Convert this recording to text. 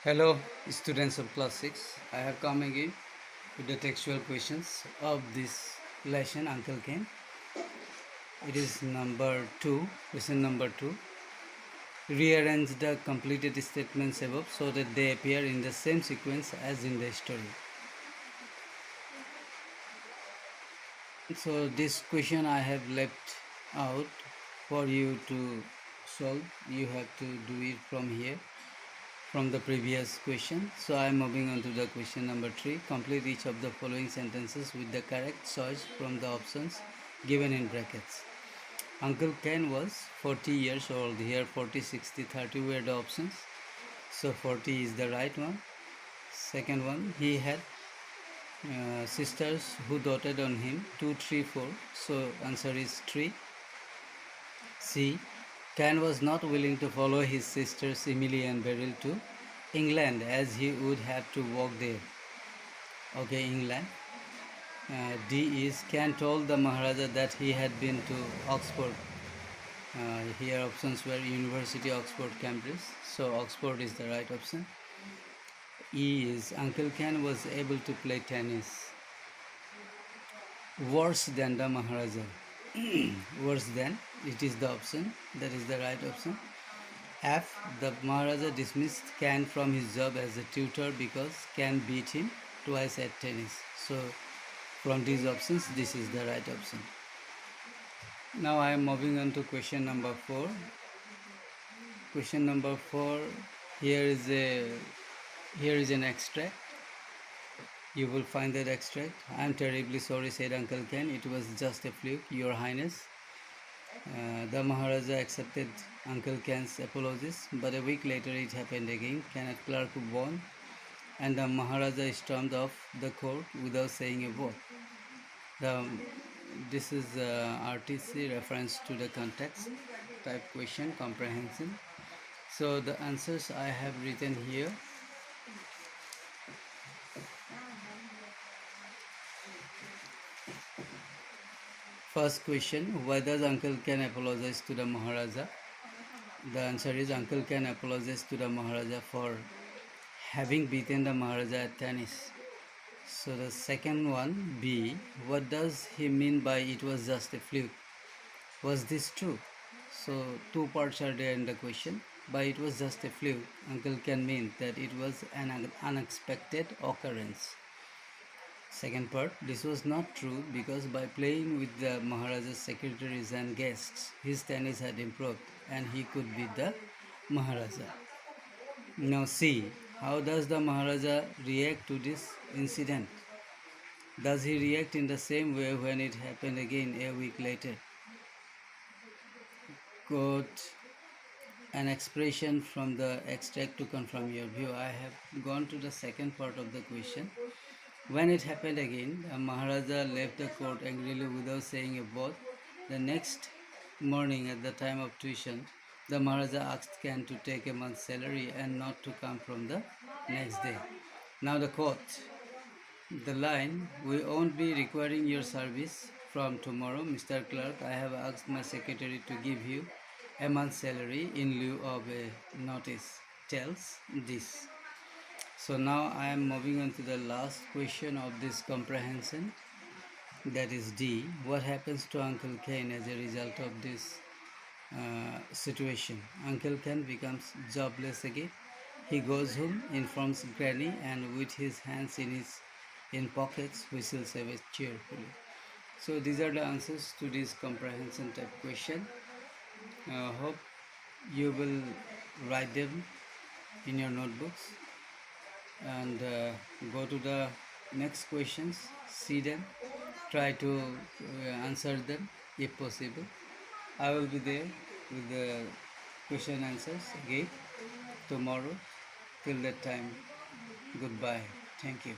Hello, students of class 6. I have come again with the textual questions of this lesson, Uncle Ken. It is number 2, question number 2. Rearrange the completed statements above so that they appear in the same sequence as in the story. So, this question I have left out for you to solve. You have to do it from here, from the previous question. So I am moving on to the question number 3. Complete each of the following sentences with the correct choice from the options given in brackets. Uncle Ken was 40 years old. Here 40, 60, 30 were the options. So 40 is the right one. Second one, he had sisters who doted on him, 2, 3, 4. So answer is 3. C. Ken was not willing to follow his sisters Emily and Beryl to England as he would have to walk there. Okay, England. D is Ken told the Maharaja that he had been to Oxford. Here options were University, Oxford, Cambridge. So Oxford is the right option. E is Uncle Ken was able to play tennis. Worse than the Maharaja. Worse than, it is the option. That is the right option. F. The Maharaja dismissed Ken from his job as a tutor because Ken beat him twice at tennis. So from these options, this is the right option. Now I am moving on to question number 4. Question number 4. Here is an extract. You will find that extract. I am terribly sorry, said Uncle Ken. It was just a fluke, Your Highness. The Maharaja accepted Uncle Ken's apologies, but a week later it happened again. Kenneth Clark won, and the Maharaja stormed off the court without saying a word. This is RTC, reference to the context type question, comprehension. So the answers I have written here. First question, why does Uncle Ken apologize to the Maharaja? The answer is Uncle Ken apologizes to the Maharaja for having beaten the Maharaja at tennis. So the second one, B, what does he mean by it was just a fluke? Was this true? So two parts are there in the question. By it was just a fluke, Uncle Ken mean that it was an unexpected occurrence. Second part, this was not true because by playing with the Maharaja's secretaries and guests, his tennis had improved and he could beat the Maharaja. Now see, how does the Maharaja react to this incident? Does he react in the same way when it happened again a week later? Quote an expression from the extract to confirm your view. I have gone to the second part of the question. When it happened again, the Maharaja left the court angrily without saying a word. The next morning at the time of tuition, the Maharaja asked Ken to take a month's salary and not to come from the next day. Now the quote, the line, we won't be requiring your service from tomorrow, Mr. Clerk. I have asked my secretary to give you a month's salary in lieu of a notice, tells this. So now I am moving on to the last question of this comprehension, that is D. What happens to Uncle Ken as a result of this situation? Uncle Ken becomes jobless again. He goes home, informs Granny, and with his hands in pockets, whistles away cheerfully. So these are the answers to this comprehension type question. Hope you will write them in your notebooks and go to the next questions, see them, try to answer them if possible. I will be there with the question answers again tomorrow. Till that time, goodbye. Thank you.